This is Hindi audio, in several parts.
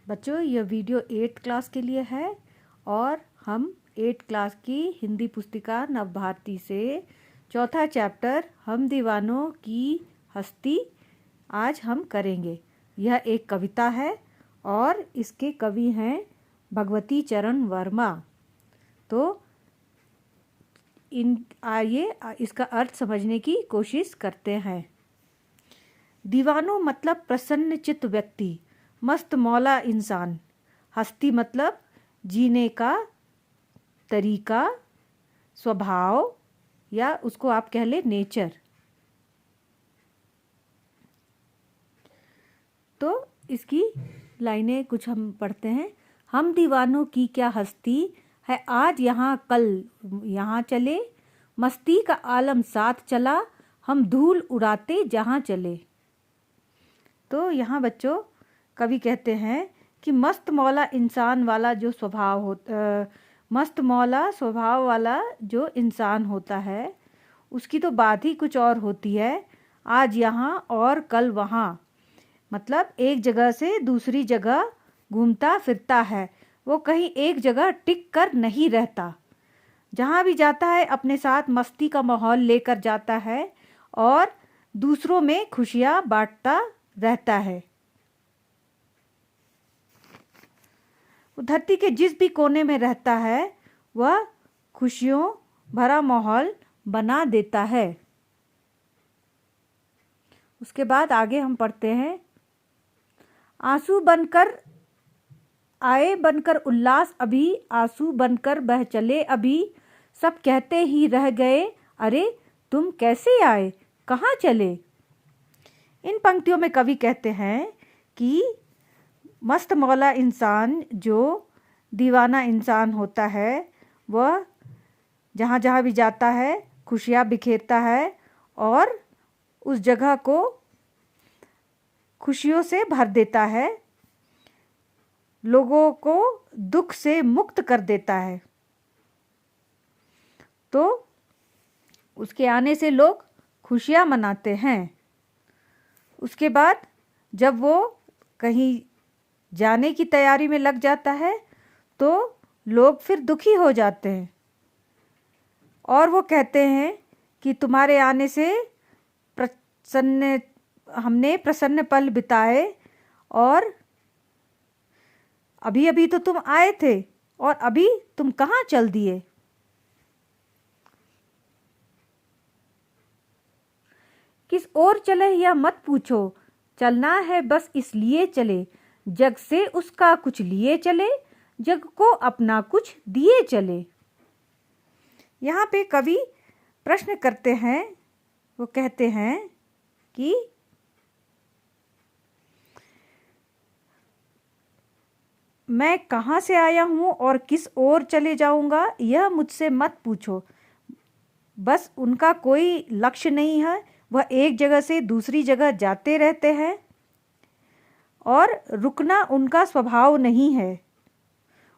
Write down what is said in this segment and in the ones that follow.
बच्चों, यह वीडियो 8th क्लास के लिए है और हम 8th क्लास की हिंदी पुस्तिका नवभारती से चौथा चैप्टर हम दीवानों की हस्ती आज हम करेंगे। यह एक कविता है और इसके कवि हैं भगवती चरण वर्मा। तो आइए इसका अर्थ समझने की कोशिश करते हैं। दीवानों मतलब प्रसन्न चित्त व्यक्ति, मस्त मौला इंसान। हस्ती मतलब जीने का तरीका, स्वभाव या उसको आप कह ले नेचर। तो इसकी लाइनें कुछ हम पढ़ते हैं। हम दीवानों की क्या हस्ती है, आज यहाँ कल यहाँ चले, मस्ती का आलम साथ चला, हम धूल उड़ाते जहाँ चले। तो यहाँ बच्चों कवि कहते हैं कि मस्त मौला इंसान वाला जो स्वभाव मस्त मौला स्वभाव वाला जो इंसान होता है उसकी तो बात ही कुछ और होती है। आज यहाँ और कल वहाँ, मतलब एक जगह से दूसरी जगह घूमता फिरता है, वो कहीं एक जगह टिक कर नहीं रहता। जहाँ भी जाता है अपने साथ मस्ती का माहौल लेकर जाता है और दूसरों में खुशियाँ बांटता रहता है। धरती के जिस भी कोने में रहता है वह खुशियों भरा माहौल बना देता है। उसके बाद आगे हम पढ़ते हैं। आंसू बनकर आए बनकर उल्लास अभी, आंसू बनकर बह चले अभी, सब कहते ही रह गए, अरे तुम कैसे आए, कहाँ चले। इन पंक्तियों में कवि कहते हैं कि मस्त मौला इंसान जो दीवाना इंसान होता है वह जहाँ जहाँ भी जाता है खुशियाँ बिखेरता है और उस जगह को खुशियों से भर देता है, लोगों को दुख से मुक्त कर देता है। तो उसके आने से लोग खुशियाँ मनाते हैं। उसके बाद जब वो कहीं जाने की तैयारी में लग जाता है तो लोग फिर दुखी हो जाते हैं और वो कहते हैं कि तुम्हारे आने से हमने प्रसन्न पल बिताए और अभी अभी तो तुम आए थे और अभी तुम कहाँ चल दिए। किस ओर चले या मत पूछो, चलना है बस इसलिए चले, जग से उसका कुछ लिए चले, जग को अपना कुछ दिए चले। यहाँ पे कवि प्रश्न करते हैं, वो कहते हैं कि मैं कहाँ से आया हूँ और किस ओर चले जाऊँगा यह मुझसे मत पूछो। बस उनका कोई लक्ष्य नहीं है, वह एक जगह से दूसरी जगह जाते रहते हैं और रुकना उनका स्वभाव नहीं है।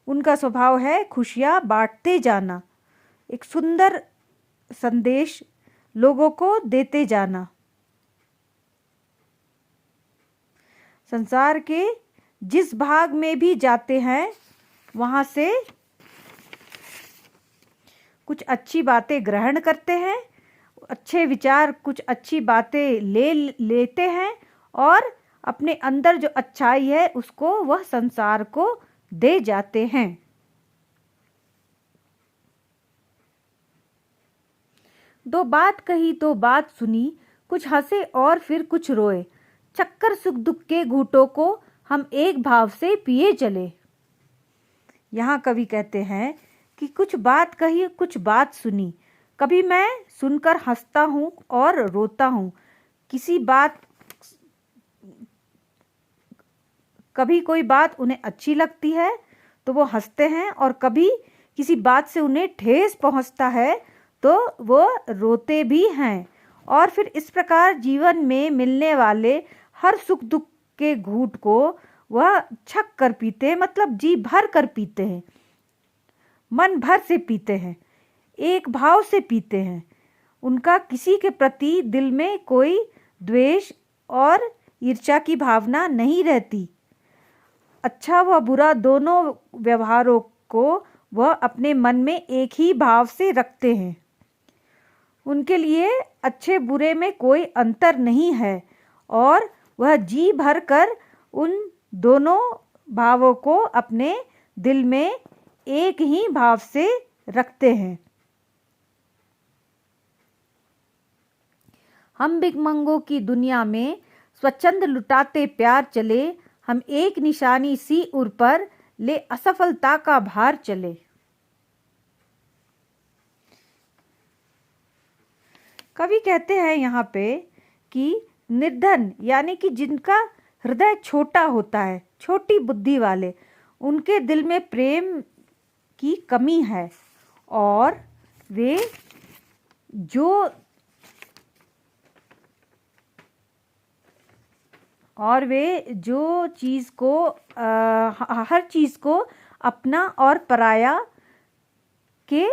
उनका स्वभाव है खुशियाँ बांटते जाना, एक सुंदर संदेश लोगों को देते जाना। संसार के जिस भाग में भी जाते हैं वहाँ से कुछ अच्छी बातें ग्रहण करते हैं, अच्छे विचार कुछ अच्छी बातें लेते हैं और अपने अंदर जो अच्छाई है उसको वह संसार को दे जाते हैं। दो बात कही तो बात सुनी, कुछ हंसे और फिर कुछ रोए, चक्कर सुख दुख के घूंटों को हम एक भाव से पिए चले। यहाँ कवि कहते हैं कि कुछ बात कही कुछ बात सुनी, कभी मैं सुनकर हंसता हूँ और रोता हूँ। कभी कोई बात उन्हें अच्छी लगती है तो वो हंसते हैं और कभी किसी बात से उन्हें ठेस पहुँचता है तो वो रोते भी हैं। और फिर इस प्रकार जीवन में मिलने वाले हर सुख दुख के घूंट को वह छक कर पीते हैं, मतलब जी भर कर पीते हैं, मन भर से पीते हैं, एक भाव से पीते हैं। उनका किसी के प्रति दिल में कोई द्वेष और ईर्ष्या की भावना नहीं रहती। अच्छा व बुरा दोनों व्यवहारों को वह अपने मन में एक ही भाव से रखते हैं। उनके लिए अच्छे बुरे में कोई अंतर नहीं है और वह जी भर कर उन दोनों भावों को अपने दिल में एक ही भाव से रखते हैं। हम भिखमंगों की दुनिया में स्वच्छंद लुटाते प्यार चले, हम एक निशानी सी उर पर ले असफलता का भार चले। कवि कहते हैं यहाँ पे कि निर्धन यानी कि जिनका हृदय छोटा होता है, छोटी बुद्धि वाले, उनके दिल में प्रेम की कमी है और वे जो चीज़ को हर चीज़ को अपना और पराया के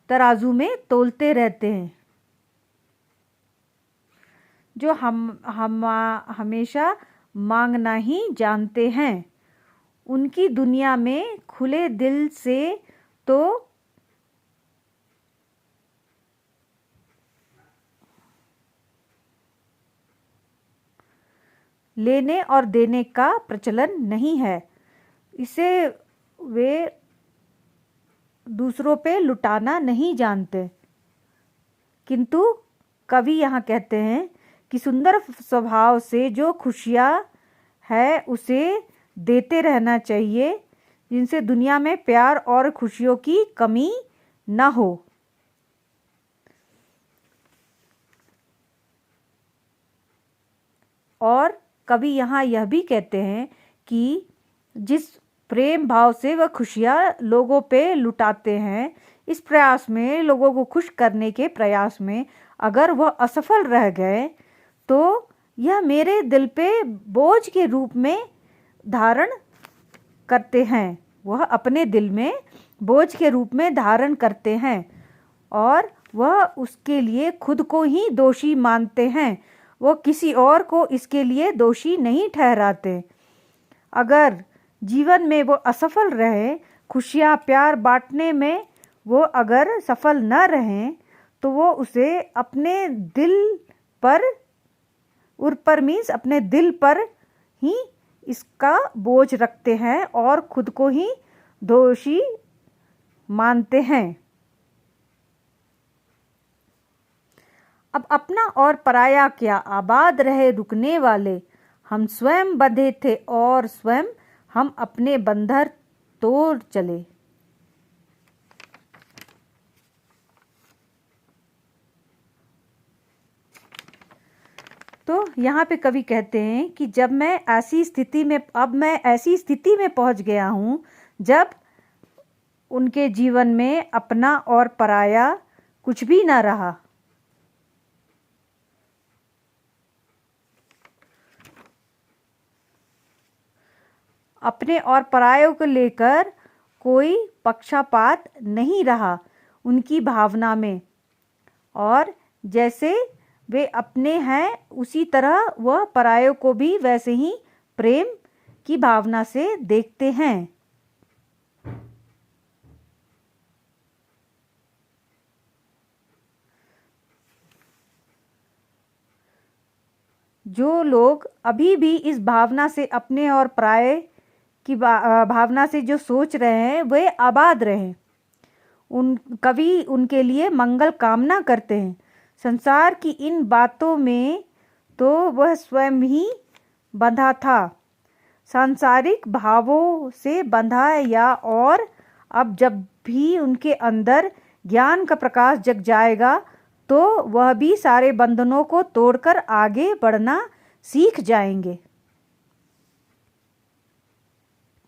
तराजू में तोलते रहते हैं, जो हम हमेशा मांगना ही जानते हैं। उनकी दुनिया में खुले दिल से तो लेने और देने का प्रचलन नहीं है, इसे वे दूसरों पे लुटाना नहीं जानते। किंतु कवि यहाँ कहते हैं कि सुंदर स्वभाव से जो खुशियाँ है उसे देते रहना चाहिए, जिनसे दुनिया में प्यार और खुशियों की कमी न हो। और कवि यहाँ यह भी कहते हैं कि जिस प्रेम भाव से वह खुशियाँ लोगों पे लुटाते हैं, इस प्रयास में, लोगों को खुश करने के प्रयास में अगर वह असफल रह गए तो यह मेरे दिल पे बोझ के रूप में धारण करते हैं। वह अपने दिल में बोझ के रूप में धारण करते हैं और वह उसके लिए खुद को ही दोषी मानते हैं, वो किसी और को इसके लिए दोषी नहीं ठहराते। अगर जीवन में वो असफल रहे, खुशियाँ प्यार बांटने में वो अगर सफल न रहें, तो वो उसे अपने दिल पर अपने दिल पर ही इसका बोझ रखते हैं और खुद को ही दोषी मानते हैं। अब अपना और पराया क्या आबाद रहे रुकने वाले, हम स्वयं बंधे थे और स्वयं हम अपने बंधन तोड़ चले। तो यहाँ पे कवि कहते हैं कि अब मैं ऐसी स्थिति में पहुँच गया हूँ जब उनके जीवन में अपना और पराया कुछ भी ना रहा। अपने और परायों को लेकर कोई पक्षपात नहीं रहा उनकी भावना में, और जैसे वे अपने हैं उसी तरह वह परायों को भी वैसे ही प्रेम की भावना से देखते हैं। जो लोग अभी भी इस भावना से, अपने और पराये की भावना से जो सोच रहे हैं, वे आबाद रहें। कवि उनके लिए मंगल कामना करते हैं। संसार की इन बातों में तो वह स्वयं ही बंधा था, सांसारिक भावों से बंधा या और अब जब भी उनके अंदर ज्ञान का प्रकाश जग जाएगा तो वह भी सारे बंधनों को तोड़कर आगे बढ़ना सीख जाएंगे।